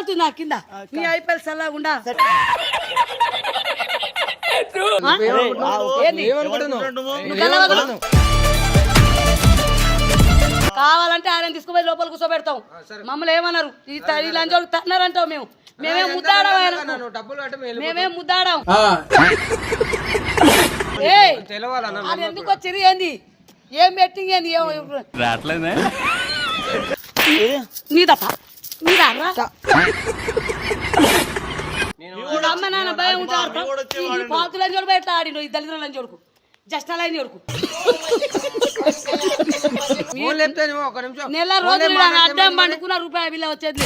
పోతుంది నా కింద నీ ఐపీఎల్ సల్లగుండా కావాలంటే ఆయన తీసుకుపోయి లోపల కూర్చోబెడతాం మమ్మల్ని ఏమన్నారు ఈ లంచోడు తన్నారంటావు మేము మేమేం ముద్దాడాం మేమేం ముద్దాడాం అది ఎందుకు వచ్చింది ఏంది ఏం బెట్టింగ్ ఏంది నీ తప్ప నీదా అమ్మ నాన్న భయం ఉంటారు పాతులని చూడు బయట ఆడిను ఈ దళితులని చూడుకు జస్ట్ అలా చూడుకు నెల రోజులు అడ్డం పండుకున్న రూపాయి బిల్ల వచ్చేది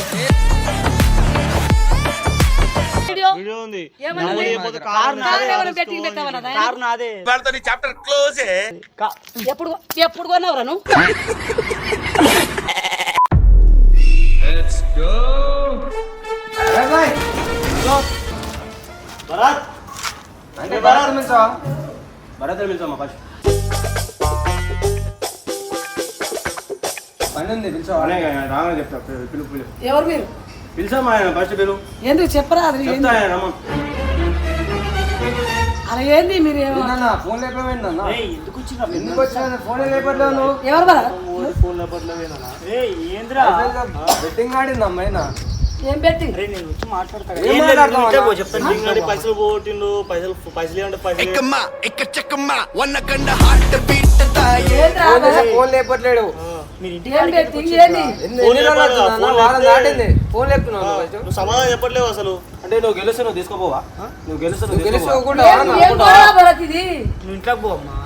ఎప్పుడు కొన్నావురా నువ్వు ఎవరు మీరు పిలిచామా ఫస్ట్ పిలు ఎందుకు చెప్పరా అది అలా ఏంది మీరు ఫోన్ లేకపోయిందన్నా ఎందుకు వచ్చిన ఫోన్ లేపట్లేదు ఎవరు బరా బెట్టింగ్ ఆడింది అమ్మాయినా ఏం బెట్టింగ్ పైసలు పోగొట్టిండు పైసలు ఇవ్వండి ఫోన్ లేపట్లేడు ఫోన్ లేపుతున్నావు సమాధానం చెప్పట్లేవు అసలు అంటే నువ్వు గెలుస్తావు నువ్వు తీసుకోపోవా నువ్వు గెలుస్తావు నువ్వు ఇంట్లోకి పోమ్మా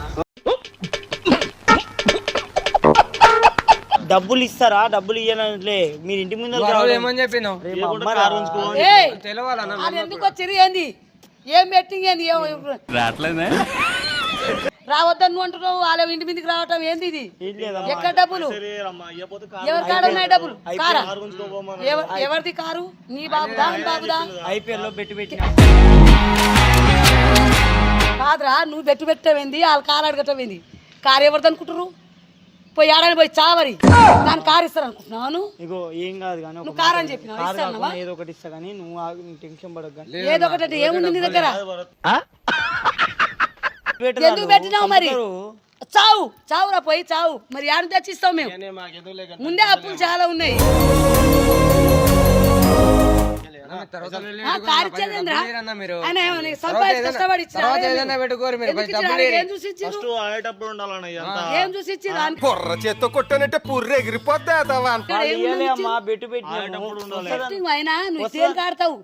డబ్బులు ఇస్తారా డబ్బులు ఇయ్యాలంటే మీరు ఇంటి ముందు ఏమని చెప్పినావు ఎందుకు వచ్చింది ఏంది ఏం బెట్టింగ్ ఏంది రావద్దని అంటున్నావు వాళ్ళ ఇంటి మీదకి రావటం ఏంది ఇది ఎక్కడ డబ్బులు ఎవరి కాడ ఉన్నాయి డబ్బులు కారా ఎవరిది కారు నీ బాబుదా బాబుదా ఐపీఎల్ లో పెట్టి కాదురా నువ్వు పెట్టేవింది వాళ్ళ కారు అడగటమైంది కారు ఎవరిది అనుకుంటారు పోయి ఆడని పోయి చావరి దాని కారు ఇస్తారు అనుకుంటున్నాను ఇగో ఏం కాదు కానీ నువ్వు కారు అని చెప్పినావు ఏదో ఒకటి ఇస్తా కానీ నువ్వు టెన్షన్ పడక ఏదో ఒకటి అంటే ఏముంది నీ దగ్గర ఎందుకు పెట్టినావు మరి చావు చావురా పోయి చావు మరి యాడ తెచ్చిస్తావు మేము ముందే అప్పులు చాలా ఉన్నాయి చేత్తో కొట్టానంటే పుర్రె ఎగిరిపోద్దా అయినా నువ్వు సేల్ కాడతావు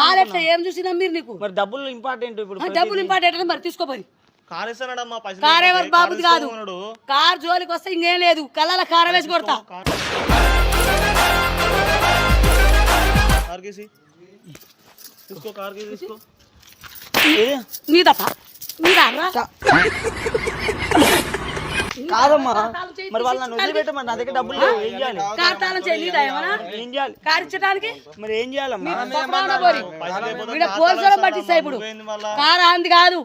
వాళ్ళెట్లా ఏం చూసినా మీరు నీకు మరి డబ్బులు ఇంపార్టెంట్ ఇప్పుడు డబ్బులు ఇంపార్టెంట్ మరి తీసుకోపోయి కార్ ఎవరు బాబుది కాదు కార్ జోలికి వస్తే ఇంకేం లేదు కళ్ళ కార వేసి కొడతా నీ తప్ప కాదమ్మా మరి వాళ్ళ వదిలిపెట్టమని నా దగ్గర డబ్బులు ఏం చేయాలి కార్ ఇచ్చడానికి మరి ఏం చేయాలమ్మా పోలీసులు పట్టిస్తా ఇప్పుడు కార్ అంది కాదు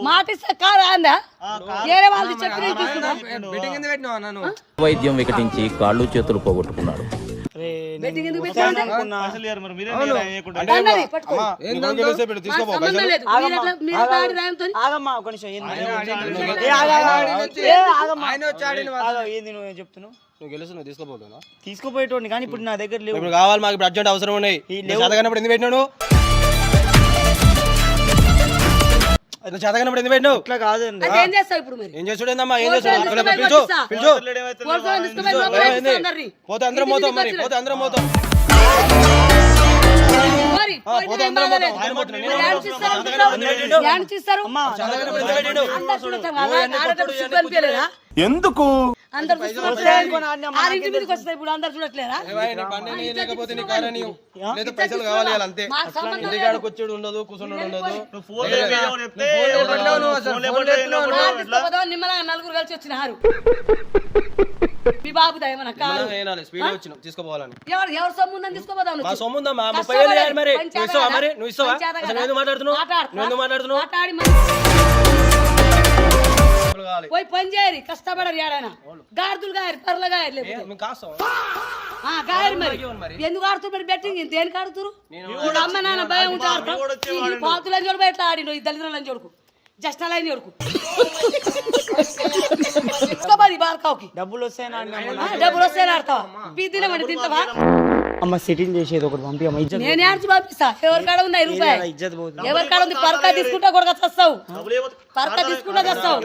మాట ఇస్తా కార్ అందా వేరే వాళ్ళు వైద్యం వికటించి కాళ్ళు చేతులు పోగొట్టుకున్నాడు. తీసుకోపోయేటోని కానీ ఇప్పుడు నా దగ్గర లేవు కావాలి మాకు అర్జెంట్ అవసరం ఉన్నాయి చదవనప్పుడు ఎందుకు పెట్టినాడు చదవనప్పుడు ఎందుకు పెట్టినావు ఇట్లా కాదండి ఏం చేస్తావు ఇప్పుడు ఏం చేస్తాడమ్మా ఏం చేస్తాడు పోతే అందరం పోతాం మరి పోతే అందరం పోతాం ఎందుకు పైసలు కావాలి అంతే ఇంటికాడికి వచ్చేది ఉండదు కూర్చొని ఉండదు నలుగురు కలిసి వచ్చినారు మీ బాబు స్పీడ్ వచ్చిన తీసుకోపోవాలని ఎవరు సొమ్ము తీసుకోపోదాం మా సొమ్ము ఉందమ్మా 30,000 మరి నువ్వు ఇస్తావా మరి నువ్వు ఇస్తావా మాట్లాడుతున్నావు మాట్లాడుతున్నావు పోయి పని చేయరు కష్టపడరు ఏడైనా గాడిదలు గాయరు పర్ల గాయరు లేకపోతే గాయరు మరి ఎందుకు ఆడుతున్నారు మరి బెట్టింగ్ దేనికి ఆడుతురు అమ్మ నాన్న భయం ఉంటే ఆడతారు పాతులని చూడు బయట ఆడి ఈ దళితులని చూడుకు జస్ట్ అలా చూడుకు బార్కావుకి డబ్బులు వస్తాయని డబ్బులు వస్తాయని ఆడతావా పీ తినమండి తింటావా అమ్మ సిట్టింగ్ చేసేది ఒకటి పంపి అమ్మ ఇజ్జత్ నేను ఆడిచి పంపిస్తా ఎవరి కాడ ఉన్నాయి రూపాయి ఇజ్జత్ పోతుంది ఎవరి కాడ ఉంది పరకా తీసుకుంటా కూడా చస్తావు పరకా తీసుకుంటా చస్తావు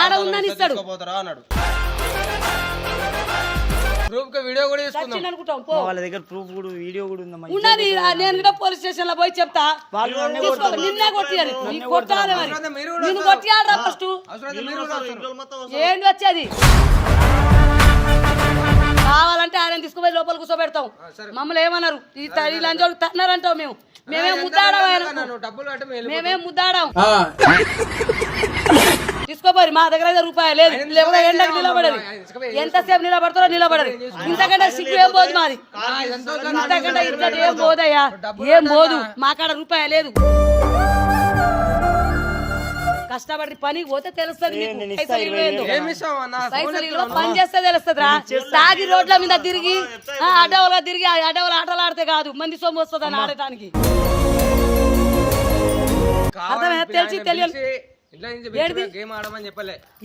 ఏడ ఉందని ఇస్తాడు వీడియో కూడా చచ్చిండు అనుకుంటాం పో వాళ్ళ దగ్గర ప్రూఫ్ కూడా వీడియో కూడా ఉందమ్మా ఉన్నది నేను కూడా పోలీస్ స్టేషన్ లో పోయి చెప్తా నిన్నే కొట్టియాలి నీకు కొట్టాలి మరి నిన్ను కొట్టియాలరా ఫస్ట్ ఏంటి వచ్చేది కావాలంటే ఆయన తీసుకుపోయి లోపల కూర్చోబెడతాం మమ్మల్ని ఏమన్నారు ఈ లంచోడు తన్నారంటావు మేమేం ముద్దాడాం మేమేం ముద్దాడాం తీసుకోపోయి మా దగ్గర అయితే రూపాయి లేదు లేకపోతే ఎండకు నిలబడరు ఎంతసేపు నిలబడతారో నిలబడరు ఇంతకంటే సిగ్గు ఏం పోదు మాది ఇంతకంటే ఇంతటి ఏం పోదయ్యా ఏం పోదు మా కాడ రూపాయి లేదు కష్టపడి పని పోతే తెలుస్తుంది పని చేస్తే తెలుస్తుంది రా తాగి రోడ్ల మీద తిరిగి అడ్డవలుగా తిరిగి అడ్డవలు ఆటలు ఆడితే కాదు మంది సొమ్ము వస్తుంది అని ఆడటానికి అర్థమైనా తెలిసి తెలియదు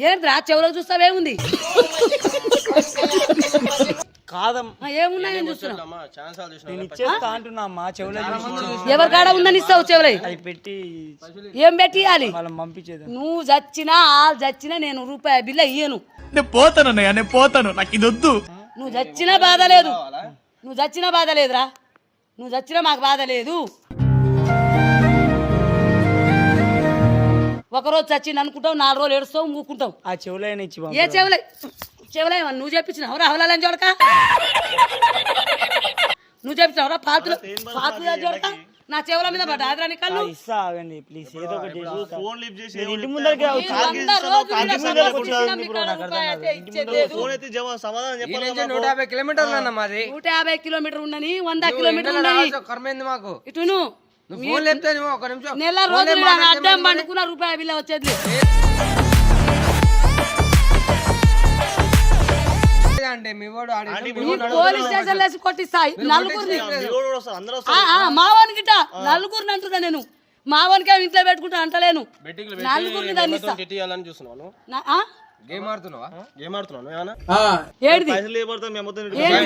ఏంద్రా చెవులో చూస్తావేముంది కాదమ్మా ఏమున్నాయని చూస్తున్నా నేను ఇచ్చేస్తా అంటున్నా అమ్మా చెవులో ఎవరి కాడ ఉందని ఇస్తావు చెవులై అది పెట్టి ఏం పెట్టియాలి వాళ్ళని పంపించేది నువ్వు చచ్చినా వాళ్ళు చచ్చినా నేను రూపాయి బిల్ల ఇయ్యను నేను పోతాను నాకు ఇది వద్దు నువ్వు చచ్చినా బాధ లేదు నువ్వు చచ్చినా బాధ లేదురా నువ్వు చచ్చినా మాకు బాధ లేదు ఒకరోజు చచ్చింది అనుకుంటావు 4 రోజులు ఏడుస్తావు మూకుంటావు ఆ చెవులో ఇచ్చి ఏ చెవులై చెవులై నువ్వు చెప్పించినావు రాహులని చూడక నువ్వు చెప్తున్నావురా పాతులు చూడక నా చెవుల మీద పడ్డా ఆదరాని కళ్ళు ఇస్తా ఆగండి ప్లీజ్ ఏదో ఒకటి చేసి ఇంటి ముందరికి కిలోమీటర్లు 150 కిలోమీటర్ ఉండని 100 కిలోమీటర్ ఉండని మాకు ఇటు నెల రోజులు అడ్డం పండుకున్న రూపాయి బిల్ల వచ్చేది పోలీస్ స్టేషన్ లేసి కొట్టిస్తాయి నలుగురిని మావాని గిట్ట నలుగురిని అంటున్నా నేను మావానికి ఇంట్లో పెట్టుకుంటా అంటలేను నలుగురిని దాన్ని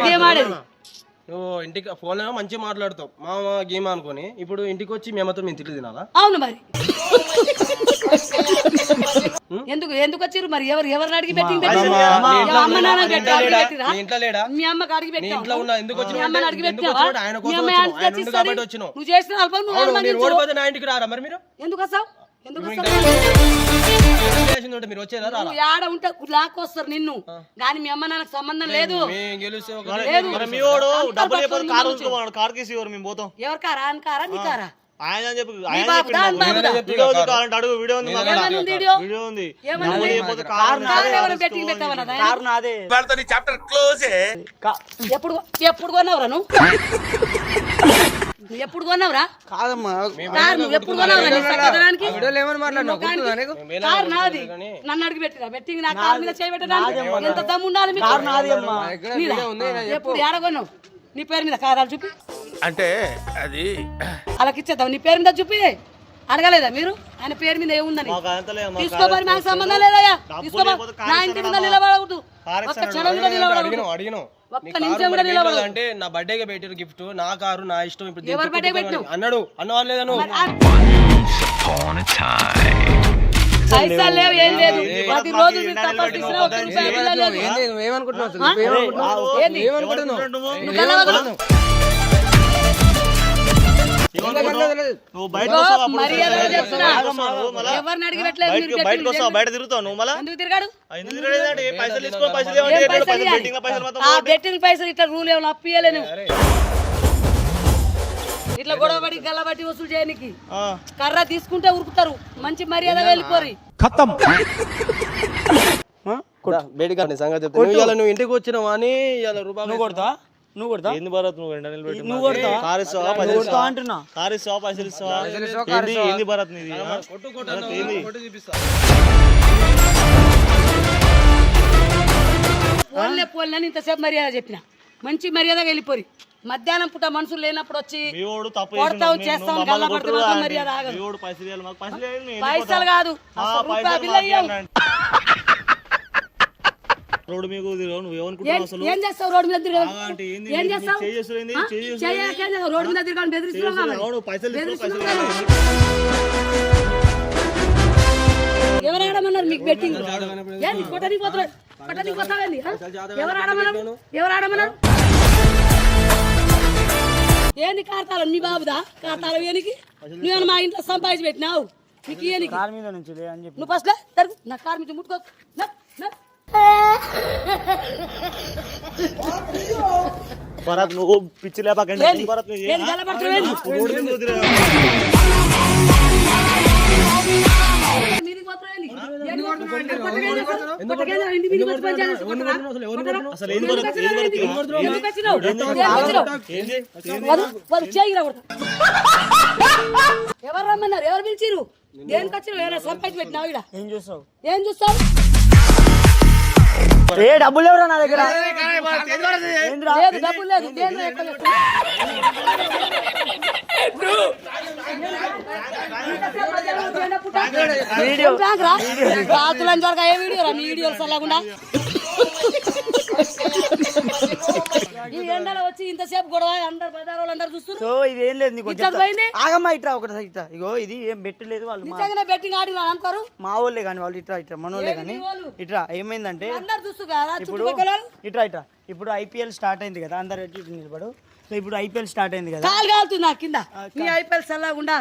గేమ్ ఆడేది నువ్వు ఇంటికి ఫోన్ మంచిగా మాట్లాడుతావు మామ గేమ్ అనుకుని ఇప్పుడు ఇంటికి వచ్చి మేమతో మేము తిట్లు తినాలా అవును మరి ఎందుకు వచ్చిర్రు మరి ఎవరిని అడిగి బెట్టింగ్ అమ్మ నాన్న పెట్టిరా మీ అమ్మకి అడిగి పెట్టినా నువ్వు చేసిన అల్పం నా ఇంటికి రారా మరి మీరు ఎందుకు వస్తావు ఎందుకు మీరు వచ్చేదా ఆడ ఉంటే లాక్కొస్తారు నిన్ను కానీ మీ అమ్మ నాన్నకు సంబంధం లేదు ఎవరి కారా అని కారా నీ కారా ఎప్పుడు కొన్నావురా నువ్వు ఎప్పుడు కొన్నావురా కాదమ్మా ఎప్పుడు కొన్నావురా కారు నాది నన్ను అడిగి పెట్టిరా బెట్టింగ్ నా కారు మీద చేయబెట్టడానికి ఎంత దమ్ము ఉండాలి ఎప్పుడు ఏడగొన్నావు నీ పేరు మీద కారాలు చూపి అంటే అది అలాకి ఇచ్చేద్దాం నీ పేరు మీద చూపి అడగలేదా మీరు ఆయన పేరు మీద ఏముందని తీసుకోబడి నాకు సంబంధం లేదయ్యా తీసుకోబా నా ఇంటి మీద నిలబడకూడదు ఒక్క క్షణం కూడా నిలబడకూడదు ఒక్క నిమిషం కూడా నిలబడదు అంటే నా బర్త్డే పెట్టారు గిఫ్ట్ నా కారు నా ఇష్టం ఇప్పుడు ఎవరు బర్త్డే పెట్టావు అన్నాడు అన్నవాళ్ళేదను పైసలు లేవు ఏం లేదు 10 రోజులు మీరు తప్పని తీసినా 1 రూపాయి కూడా లేదు ఎవరిని అడిగి పెట్టలేదు బయట తిరుగుతావు నువ్వు మళ్ళీ ఎందుకు తిరిగాడు ఆ బెట్టింగ్ పైసలు ఇట్లా రూల్ ఏమైనా అప్పియలేను ఇట్లా గొడవబడి గల్లబట్టి వసూలు చేయడానికి కర్ర తీసుకుంటే ఉరుకుతారు మంచి మర్యాద వెళ్ళిపోరి సంగతి చెప్తా నువ్వు ఇంటికి వచ్చినావా అని రూపాయలు కొడతా నువ్వు కొడతా ఏంది భరత్ నువ్వు ఎండ నిలబెట్టి నువ్వు కొడతావా? కారు ఇస్తావా నువ్వు పైసలు కొడతావా అంటున్నా కారు ఇస్తావా పైసలు ఇస్తావా ఏంది భరత్ నీది పోలే ఇంతసేపు మర్యాద చెప్పిన మంచి మర్యాదగా వెళ్ళిపోయి మధ్యాహ్నం పూట మనుషులు లేనప్పుడు వచ్చి మీ వాడు తప్పు కొడతావు చేస్తావు గల్లా పడితే మాత్రం మర్యాద ఆగదు. మీ వాడు పైసలు ఇవ్వాలి మాకు పైసలు ఇవ్వాలి, నేను పైసలు కాదు అసలు రూపాయి బిల్ల ఇయ్యవు. రోడ్డు మీకు నువ్వు ఏమనుకుంటున్నావు అసలు ఏం చేస్తావు రోడ్డు మీద తిరగడం? అంటే ఏంది ఏం చేస్తావు? చేస్తున్నావు ఆ? చేయక ఏం చేస్తావు? రోడ్డు మీద తిరగడం బెదిరిస్తున్నావు కాబట్టి. అవును పైసలు ఇస్తావు, పైసలు బెదిరిస్తున్నావు ఇవ్వాలి. కాబట్టి. ఎవరు ఆడమన్నారు మీకు బెట్టింగ్? ఏంది కొట్టడానికి పోతున్నావు? కొట్టడానికి పోతావేంది? ఆ? ఎవరు ఆడమన్నారు? ఎవరు ఆడమన్నారు? ఏంది కార్తాలం మీ బాబుదా? కార్తాలం ఏనికి నువ్వు మా ఇంట్లో సంపాదించి పెట్టినావు నీకు ఏనికి కార్ మీద నుంచి లే అని చెప్పి నువ్వు ఫస్ట్ తరుగు నా కార్ మీద ముట్టుకో భరత్ నువ్వు పిచ్చి లేపాకండి భరత్ నువ్వు ఏంది గల్లబడుతున్నావు ఏంది? రోడ్డు మీద వదిలేరా? మీదికి పోతున్నావు ఏంది? ఏంది కొట్టకేం చేస్తావు? కొట్టకేం చేస్తావు? ఇంటి మీదికి వచ్చి పని చేస్తావు? కొట్టరా? అసలు ఏంది భరత్ ఏంది భరత్ ఇది? ఎందుకు వచ్చినావు? ఎందుకు వచ్చినావు? ఏంది వాళ్ళు చేయిరా కొడతా. ఎవరు రమ్మన్నారు? ఎవరు పిలిచిరు? దేనికి వచ్చినావు? ఎవరైనా సంపాదించి పెట్టినావు ఈడ? ఏం చూస్తావు ఏం చూస్తావు? ఏ డబ్బులు ఎవరా నా దగ్గర లేదు డబ్బులు లేదు దేంట్లో ఎక్కువ చేస్తావు? వీడియో రాత్రులని చూడక ఏ వీడియో రా నీ వీడియోలు చల్లకుండా ఈ ఎండలో వచ్చి ఇంతసేపు గొడవ అందరు బజార్ వాళ్ళు అందరు చూస్తున్నారు. సో ఇది ఏం లేదు నీకు ఇట్లా పోయింది ఆగమ్మా ఇట్రా ఒకటి ఇట్రా ఇగో ఇది ఏం పెట్టలేదు వాళ్ళు నిజంగానే బెట్టింగ్ ఆడి అనుకోరు మా వాళ్ళే కానీ వాళ్ళు ఇట్రా ఇట్రా మనోళ్ళే కానీ ఇట్రా ఏమైందంటే అందరు చూస్తున్నారు ఇప్పుడు ఇట్రా ఇట్రా ఇప్పుడు ఐపీఎల్ స్టార్ట్ అయింది కదా అందరు ఎట్టి నిలబడు సో ఇప్పుడు ఐపీఎల్ స్టార్ట్ అయింది కదా కాలు కాలుతుంది నా కింద నీ ఐపీఎల్ చల్లకుండా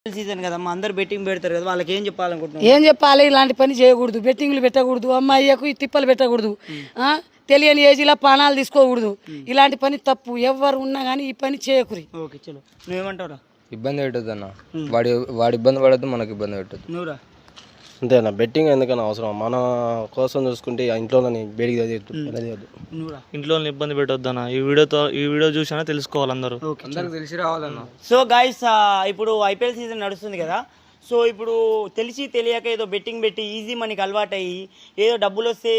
సీజన్ కదా అందరు బెట్టింగ్ పెడతారు కదా వాళ్ళకి ఏం చెప్పాలనుకుంటున్నాం ఏం చెప్పాలి ఇలాంటి పని చేయకూడదు బెట్టింగ్లు పెట్టకూడదు అమ్మాయికు ఈ తిప్పలు పెట్టకూడదు తెలియని ఏజీలో పానాలు తీసుకోకూడదు ఇలాంటి పని తప్పు ఎవరు ఉన్నా కానీ ఈ పని చేయకూరి ఓకే చలో నువ్వేమంటావురా ఇబ్బంది పెట్టద్దు అన్న వాడి ఇబ్బంది పడద్దు మనకు ఇబ్బంది పెట్టద్దు నువ్వురా అంతేనా బెట్టింగ్ ఎందుకన్నా అవసరం మన కోసం చూసుకుంటే ఆ ఇంట్లో బేడికి తెలియదు నువ్వురా ఇంట్లో ఇబ్బంది పెట్టొద్దన్న ఈ వీడియో చూసినా తెలుసుకోవాలి అందరూ అందరికి తెలిసి రావాలన్న సో గైస్ ఇప్పుడు ఐపీఎల్ సీజన్ నడుస్తుంది కదా సో ఇప్పుడు తెలిసి తెలియక ఏదో బెట్టింగ్ పెట్టి ఈజీ మనకి అలవాటు అయ్యి ఏదో డబ్బులు వస్తే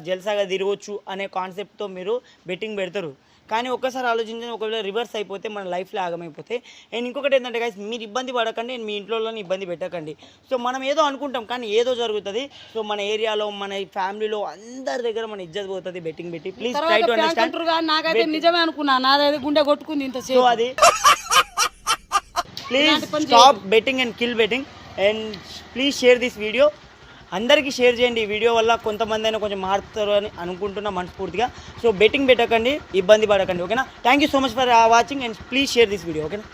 జల్సాగా తిరగవచ్చు అనే కాన్సెప్ట్తో మీరు బెట్టింగ్ పెడతారు కానీ ఒక్కసారి ఆలోచించండి ఒకవేళ రివర్స్ అయిపోతే మన లైఫ్లో ఆగమైపోతే అండ్ ఇంకొకటి ఏంటంటే గైస్ మీరు ఇబ్బంది పడకండి అండ్ మీ ఇంట్లో ఇబ్బంది పెట్టకండి సో మనం ఏదో అనుకుంటాం కానీ ఏదో జరుగుతుంది సో మన ఏరియాలో మన ఫ్యామిలీలో అందరి దగ్గర మన ఇజ్జత్ పోతుంది బెట్టింగ్ పెట్టి ప్లీజ్ ట్రై టు అండర్స్టాండ్ నాకైతే నిజమే అనుకున్నా నాదైతే గుండె కొట్టుకుంది ఇంత సో అది please stop betting and kill betting and please share this video అందరికీ షేర్ చేయండి ఈ వీడియో వల్ల కొంతమంది అయినా కొంచెం మారుతారు అని అనుకుంటున్నా మనస్ఫూర్తిగా సో బెట్టింగ్ పెట్టకండి ఇబ్బంది పడకండి ఓకేనా thank you so much for watching and please share this video ఓకేనా